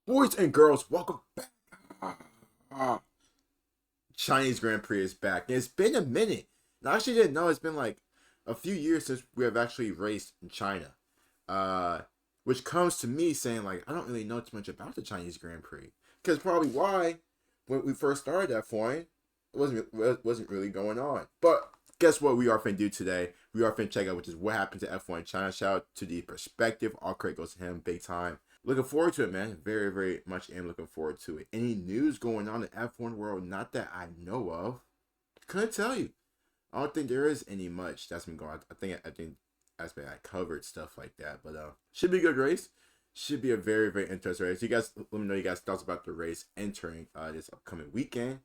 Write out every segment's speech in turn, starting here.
Boys and girls, welcome back. Chinese Grand Prix is back. It's been a minute. And I actually didn't know it's been like a few years since we have actually raced in China. Which comes to me saying like I don't really know too much about the Chinese Grand Prix. Because probably why when we first started that point, it wasn't really going on. But guess what we are finna do today? We are finna check out which is what happened to F1 in China. Shout out to the perspective. All credit goes to him big time. Looking forward to it, man. Very, very much am looking forward to it. Any news going on in the F1 world? Not that I know of. Couldn't tell you. I don't think there is any much that's been going on. I think I covered stuff like that. But should be a good race. Should be a very, very interesting race. You guys, let me know you guys' thoughts about the race entering this upcoming weekend.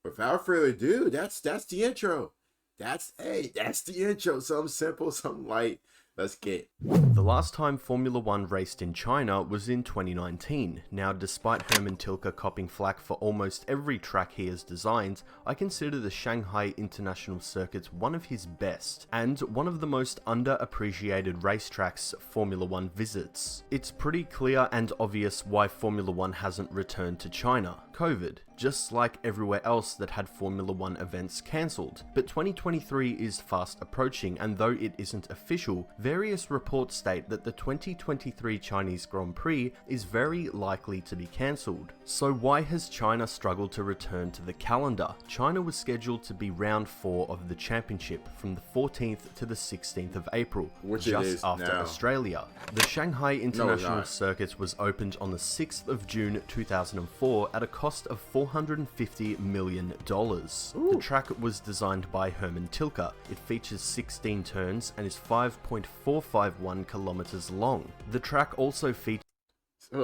Without further ado, that's the intro. That's the intro. Something simple, something light. Let's get. The last time Formula One raced in China was in 2019. Now, despite Hermann Tilke copping flack for almost every track he has designed, I consider the Shanghai International Circuit one of his best, and one of the most underappreciated racetracks Formula One visits. It's pretty clear and obvious why Formula One hasn't returned to China. COVID, just like everywhere else that had Formula One events cancelled. But 2023 is fast approaching, and though it isn't official, various reports state that the 2023 Chinese Grand Prix is very likely to be cancelled. So why has China struggled to return to the calendar? China was scheduled to be round 4 of the championship from the 14th to the 16th of April, just after now. Australia. The Shanghai International Circuit was opened on the 6th of June 2004 at a cost of $450 million. Ooh. The track was designed by Hermann Tilke. It features 16 turns and is 5.451 kilometers long. The track also features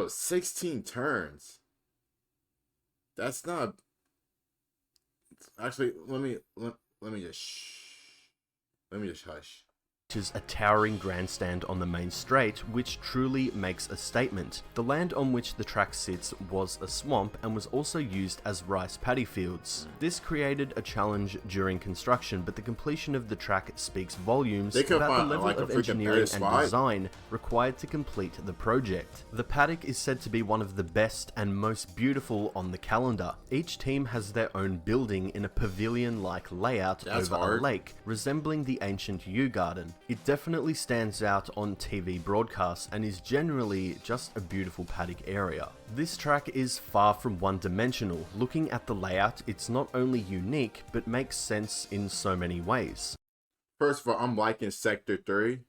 16 turns. That's not. Actually, let me just hush. a towering grandstand on the main straight, which truly makes a statement. The land on which the track sits was a swamp and was also used as rice paddy fields. This created a challenge during construction, but the completion of the track speaks volumes about the level of engineering and design required to complete the project. The paddock is said to be one of the best and most beautiful on the calendar. Each team has their own building in a pavilion-like layout over a lake, resembling the ancient Yew Garden. It definitely stands out on TV broadcasts and is generally just a beautiful paddock area. This track is far from one-dimensional. Looking at the layout, it's not only unique, but makes sense in so many ways. First of all, I'm liking Sector 3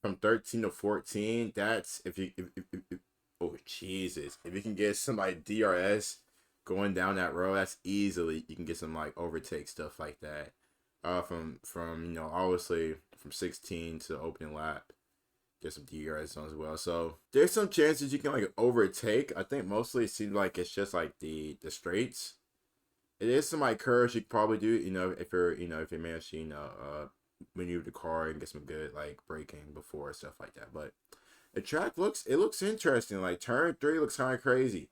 from 13 to 14. That's if oh Jesus, if you can get somebody DRS going down that road, that's easily you can get some like overtake stuff like that. From obviously from 16 to the opening lap, get some DRS on as well. So there's some chances you can like overtake. I think mostly it seems like it's just like the straights. It is some like curves you could probably do. If you manage to maneuver the car and get some good like braking before stuff like that. But the track looks interesting. Like turn 3 looks kind of crazy.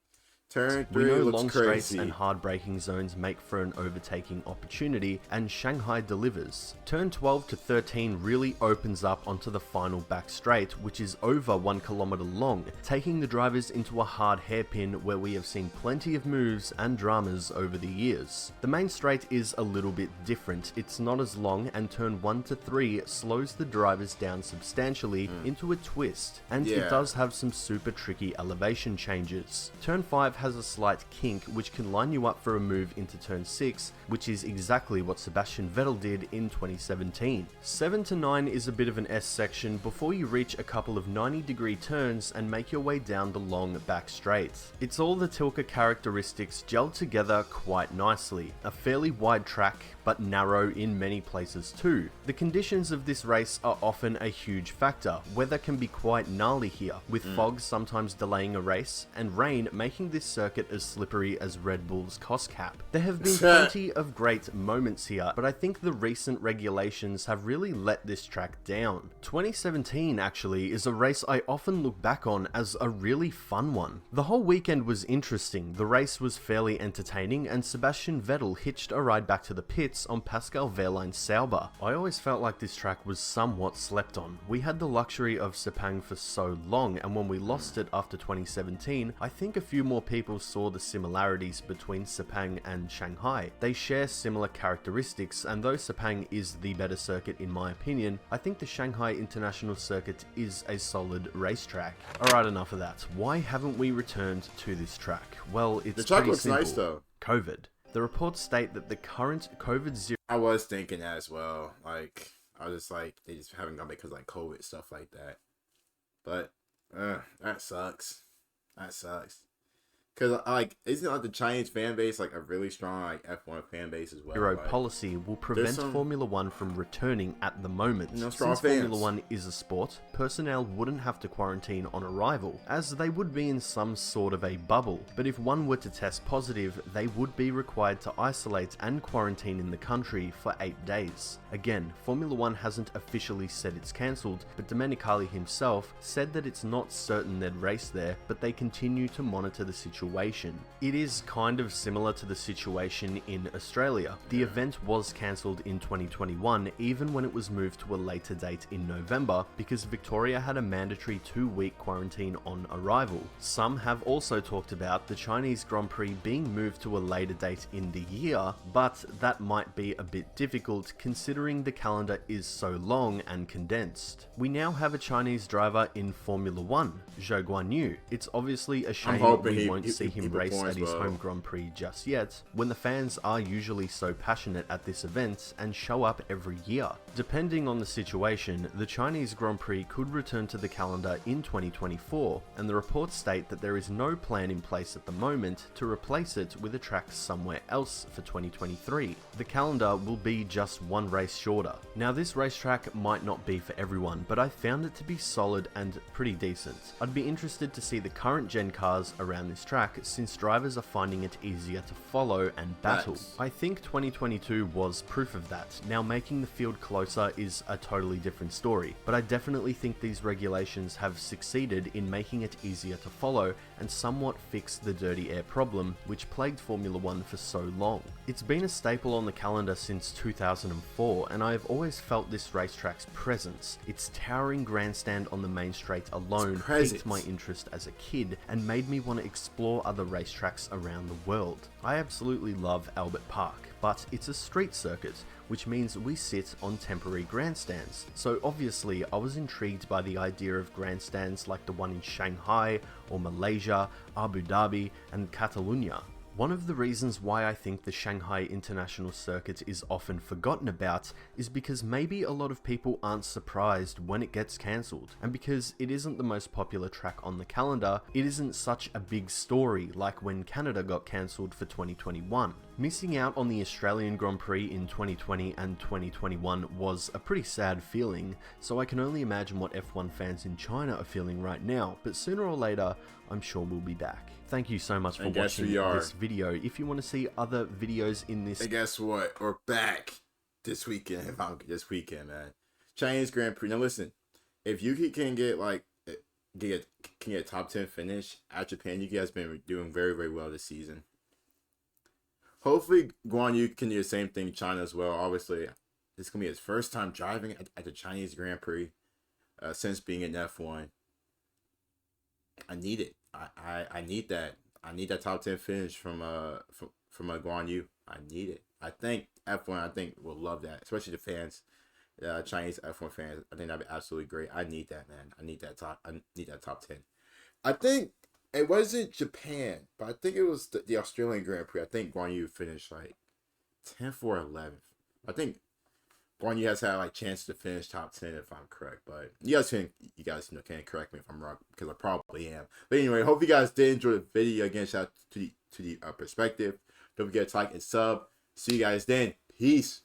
Turn 3 we know looks long crazy. straights and hard braking zones make for an overtaking opportunity, and Shanghai delivers. Turn 12 to 13 really opens up onto the final back straight, which is over 1 kilometer long, taking the drivers into a hard hairpin where we have seen plenty of moves and dramas over the years. The main straight is a little bit different. It's not as long, and turn 1 to 3 slows the drivers down substantially into a twist, and it does have some super tricky elevation changes. Turn 5 has a slight kink which can line you up for a move into turn 6, which is exactly what Sebastian Vettel did in 2017. 7 to 9 is a bit of an S section before you reach a couple of 90-degree turns and make your way down the long back straight. It's all the Tilke characteristics gelled together quite nicely. A fairly wide track, but narrow in many places too. The conditions of this race are often a huge factor. Weather can be quite gnarly here, with fog sometimes delaying a race, and rain making this this circuit as slippery as Red Bull's cost cap. There have been plenty of great moments here, but I think the recent regulations have really let this track down. 2017 actually is a race I often look back on as a really fun one. The whole weekend was interesting, the race was fairly entertaining, and Sebastian Vettel hitched a ride back to the pits on Pascal Wehrlein's Sauber. I always felt like this track was somewhat slept on. We had the luxury of Sepang for so long, and when we lost it after 2017, I think a few more people saw the similarities between Sepang and Shanghai. They share similar characteristics, and though Sepang is the better circuit in my opinion, I think the Shanghai International Circuit is a solid racetrack. Alright, enough of that. Why haven't we returned to this track? Well, it's the track pretty looks simple. nice though. COVID. The reports state that the current COVID-0 I was thinking that as well. Like, I was just like, they just haven't gone because like COVID stuff like that. But that sucks. That sucks. Cause like, isn't like the Chinese fan base like a really strong like F1 fan base as well? Like, policy will prevent Formula One from returning at the moment. No Since Formula One is a sport, personnel wouldn't have to quarantine on arrival, as they would be in some sort of a bubble. But if one were to test positive, they would be required to isolate and quarantine in the country for 8 days. Again, Formula One hasn't officially said it's cancelled, but Domenicali himself said that it's not certain they'd race there, but they continue to monitor the situation. It is kind of similar to the situation in Australia. The event was cancelled in 2021, even when it was moved to a later date in November, because Victoria had a mandatory 2-week quarantine on arrival. Some have also talked about the Chinese Grand Prix being moved to a later date in the year, but that might be a bit difficult considering the calendar is so long and condensed. We now have a Chinese driver in Formula One, Zhou Guanyu. It's obviously a shame we won't see him race at his home Grand Prix just yet, when the fans are usually so passionate at this event and show up every year. Depending on the situation, the Chinese Grand Prix could return to the calendar in 2024, and the reports state that there is no plan in place at the moment to replace it with a track somewhere else for 2023. The calendar will be just one race shorter. Now, this racetrack might not be for everyone, but I found it to be solid and pretty decent. I'd be interested to see the current gen cars around this track, since drivers are finding it easier to follow and battle. I think 2022 was proof of that. Now, making the field closer is a totally different story, but I definitely think these regulations have succeeded in making it easier to follow and somewhat fix the dirty air problem which plagued Formula One for so long. It's been a staple on the calendar since 2004, and I've always felt this racetrack's presence. Its towering grandstand on the main straight alone piqued my interest as a kid and made me want to explore other racetracks around the world. I absolutely love Albert Park, but it's a street circuit, which means we sit on temporary grandstands. So obviously I was intrigued by the idea of grandstands like the one in Shanghai or Malaysia, Abu Dhabi and Catalonia. One of the reasons why I think the Shanghai International Circuit is often forgotten about is because maybe a lot of people aren't surprised when it gets cancelled, and because it isn't the most popular track on the calendar, it isn't such a big story like when Canada got cancelled for 2021. Missing out on the Australian Grand Prix in 2020 and 2021 was a pretty sad feeling, so I can only imagine what F1 fans in China are feeling right now, but sooner or later, I'm sure we'll be back. Thank you so much for watching this video. If you want to see other videos in this... And guess what? We're back this weekend, man. Chinese Grand Prix. Now listen, if you can get like, get a top 10 finish at Japan, you guys been doing very, very well this season. Hopefully, Guan Yu can do the same thing in China as well. Obviously, this is going to be his first time driving at the Chinese Grand Prix since being in F1. I need it. I need that. I need that top 10 finish from Guan Yu. I need it. I think F1 will love that, especially the fans, Chinese F1 fans. I think that'd be absolutely great. I need that, man. I need that top 10. I think it wasn't Japan, but I think it was the Australian Grand Prix. I think Guan Yu finished like 10th or 11th. I think Guan Yu has had like chance to finish top 10 if I'm correct, but you guys can correct me if I'm wrong, because I probably am. But anyway, hope you guys did enjoy the video. Again, shout out to the perspective. Don't forget to like and sub. See you guys then. Peace.